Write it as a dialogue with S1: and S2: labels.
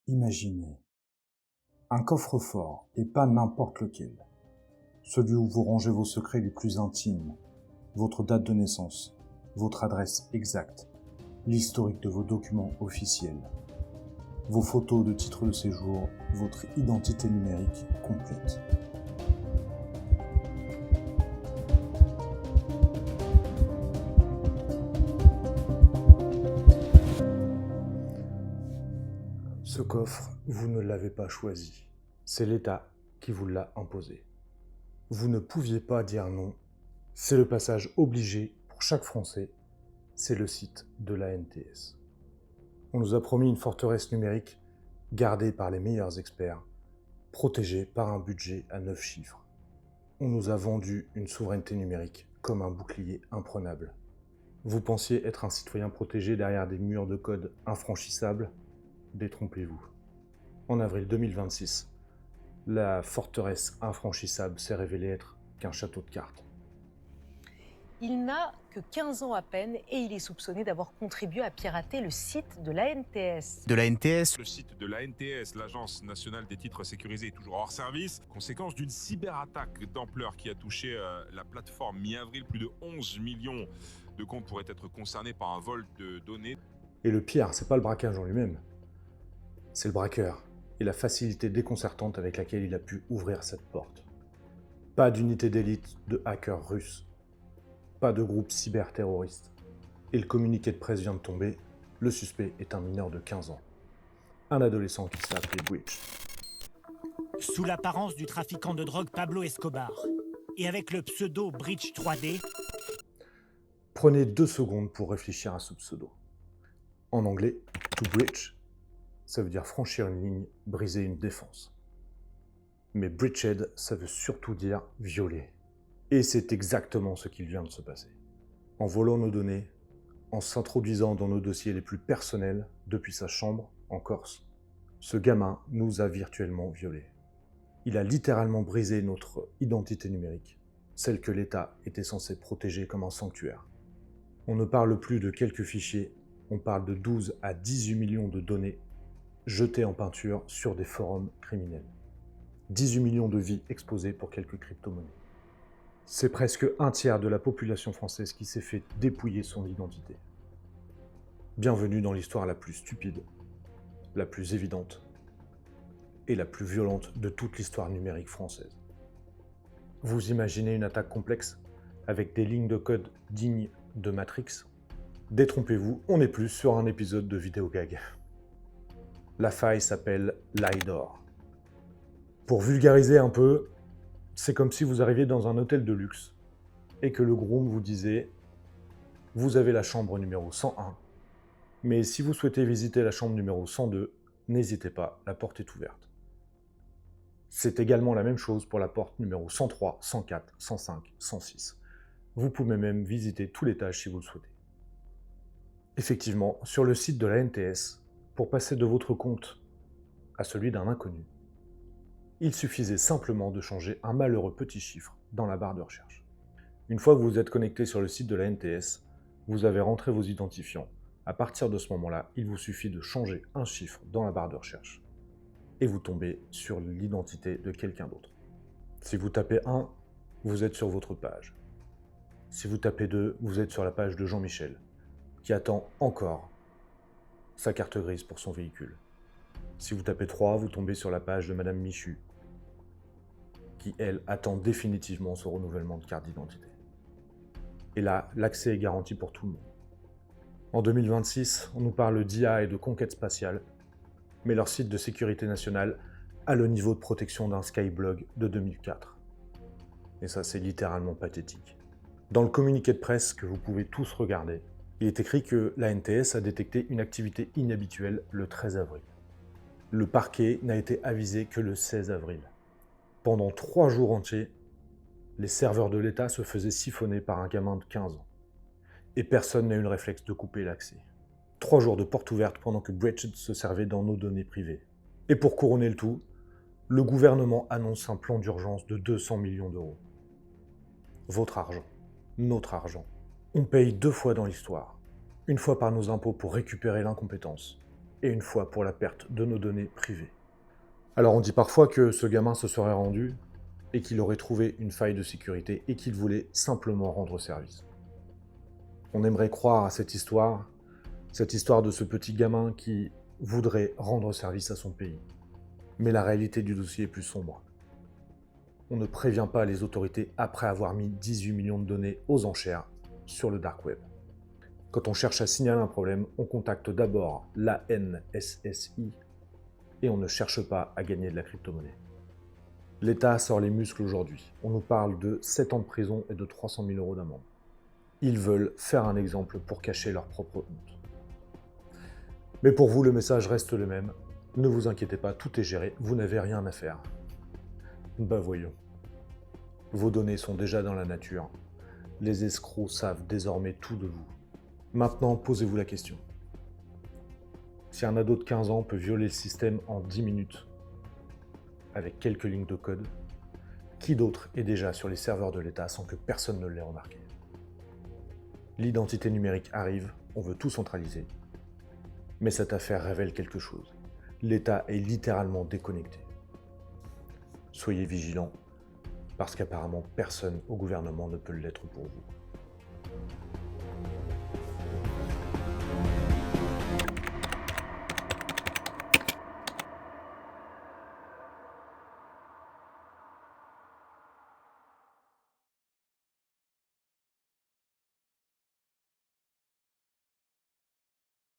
S1: Imaginez un coffre-fort, et pas n'importe lequel. Celui où vous rangez vos secrets les plus intimes, votre date de naissance, votre adresse exacte, l'historique de vos documents officiels, vos photos de titres de séjour, votre identité numérique complète. Ce coffre, vous ne l'avez pas choisi. C'est l'État qui vous l'a imposé. Vous ne pouviez pas dire non. C'est le passage obligé pour chaque Français. C'est le site de l'ANTS. On nous a promis une forteresse numérique gardée par les meilleurs experts, protégée par un budget à 9 chiffres. On nous a vendu une souveraineté numérique comme un bouclier imprenable. Vous pensiez être un citoyen protégé derrière des murs de code infranchissables ? Détrompez-vous. En avril 2026, la forteresse infranchissable s'est révélée être qu'un château de cartes.
S2: Il n'a que 15 ans à peine et il est soupçonné d'avoir contribué à pirater le site de l'ANTS.
S3: De l'ANTS,
S4: Le site de l'ANTS, l'Agence nationale des titres sécurisés, est toujours hors service. Conséquence d'une cyberattaque d'ampleur qui a touché la plateforme mi-avril, plus de 11 millions de comptes pourraient être concernés par un vol de données.
S1: Et le pire, c'est pas le braquage en lui-même, c'est le braqueur et la facilité déconcertante avec laquelle il a pu ouvrir cette porte. Pas d'unité d'élite de hackers russes, pas de groupe cyberterroriste. Et le communiqué de presse vient de tomber, le suspect est un mineur de 15 ans. Un adolescent qui s'est appelé Breach.
S5: Sous l'apparence du trafiquant de drogue Pablo Escobar, et avec le pseudo Breach 3D,
S1: Prenez 2 secondes pour réfléchir à ce pseudo. En anglais, to breach, ça veut dire franchir une ligne, briser une défense. Mais breached, ça veut surtout dire violer. Et c'est exactement ce qu'il vient de se passer. En volant nos données, en s'introduisant dans nos dossiers les plus personnels depuis sa chambre en Corse, ce gamin nous a virtuellement violés. Il a littéralement brisé notre identité numérique, celle que l'État était censé protéger comme un sanctuaire. On ne parle plus de quelques fichiers, on parle de 12 à 18 millions de données jetées en peinture sur des forums criminels. 18 millions de vies exposées pour quelques crypto-monnaies. C'est presque un tiers de la population française qui s'est fait dépouiller son identité. Bienvenue dans l'histoire la plus stupide, la plus évidente et la plus violente de toute l'histoire numérique française. Vous imaginez une attaque complexe avec des lignes de code dignes de Matrix ? Détrompez-vous, on n'est plus sur un épisode de vidéo gag. La faille s'appelle l'IDOR. Pour vulgariser un peu, c'est comme si vous arriviez dans un hôtel de luxe et que le groom vous disait « Vous avez la chambre numéro 101, mais si vous souhaitez visiter la chambre numéro 102, n'hésitez pas, la porte est ouverte. » C'est également la même chose pour la porte numéro 103, 104, 105, 106. Vous pouvez même visiter tout l'étage si vous le souhaitez. Effectivement, sur le site de l'ANTS, pour passer de votre compte à celui d'un inconnu, il suffisait simplement de changer un malheureux petit chiffre dans la barre de recherche. Une fois que vous êtes connecté sur le site de l'ANTS, vous avez rentré vos identifiants. À partir de ce moment-là, il vous suffit de changer un chiffre dans la barre de recherche et vous tombez sur l'identité de quelqu'un d'autre. Si vous tapez 1, vous êtes sur votre page. Si vous tapez 2, vous êtes sur la page de Jean-Michel, qui attend encore sa carte grise pour son véhicule. Si vous tapez 3, vous tombez sur la page de Madame Michu, qui, elle, attend définitivement son renouvellement de carte d'identité. Et là, l'accès est garanti pour tout le monde. En 2026, on nous parle d'IA et de conquête spatiale, mais leur site de sécurité nationale a le niveau de protection d'un Skyblog de 2004. Et ça, c'est littéralement pathétique. Dans le communiqué de presse que vous pouvez tous regarder, il est écrit que l'ANTS a détecté une activité inhabituelle le 13 avril. Le parquet n'a été avisé que le 16 avril. Pendant 3 jours entiers, les serveurs de l'État se faisaient siphonner par un gamin de 15 ans. Et personne n'a eu le réflexe de couper l'accès. 3 jours de porte ouverte pendant que Breached se servait dans nos données privées. Et pour couronner le tout, le gouvernement annonce un plan d'urgence de 200 millions d'euros. Votre argent, notre argent. On paye 2 fois dans l'histoire. Une fois par nos impôts pour récupérer l'incompétence. et une fois pour la perte de nos données privées. Alors on dit parfois que ce gamin se serait rendu et qu'il aurait trouvé une faille de sécurité et qu'il voulait simplement rendre service. On aimerait croire à cette histoire de ce petit gamin qui voudrait rendre service à son pays. Mais la réalité du dossier est plus sombre. On ne prévient pas les autorités après avoir mis 18 millions de données aux enchères sur le dark web. Quand on cherche à signaler un problème, on contacte d'abord l'ANSSI et on ne cherche pas à gagner de la crypto-monnaie. L'État sort les muscles aujourd'hui. On nous parle de 7 ans de prison et de 300 000 € d'amende. Ils veulent faire un exemple pour cacher leur propre honte. Mais pour vous, le message reste le même. Ne vous inquiétez pas, tout est géré, vous n'avez rien à faire. Bah voyons. Vos données sont déjà dans la nature. Les escrocs savent désormais tout de vous. Maintenant, posez-vous la question. Si un ado de 15 ans peut violer le système en 10 minutes, avec quelques lignes de code, qui d'autre est déjà sur les serveurs de l'État sans que personne ne l'ait remarqué? L'identité numérique arrive, on veut tout centraliser. Mais cette affaire révèle quelque chose. L'État est littéralement déconnecté. Soyez vigilants, parce qu'apparemment personne au gouvernement ne peut l'être pour vous.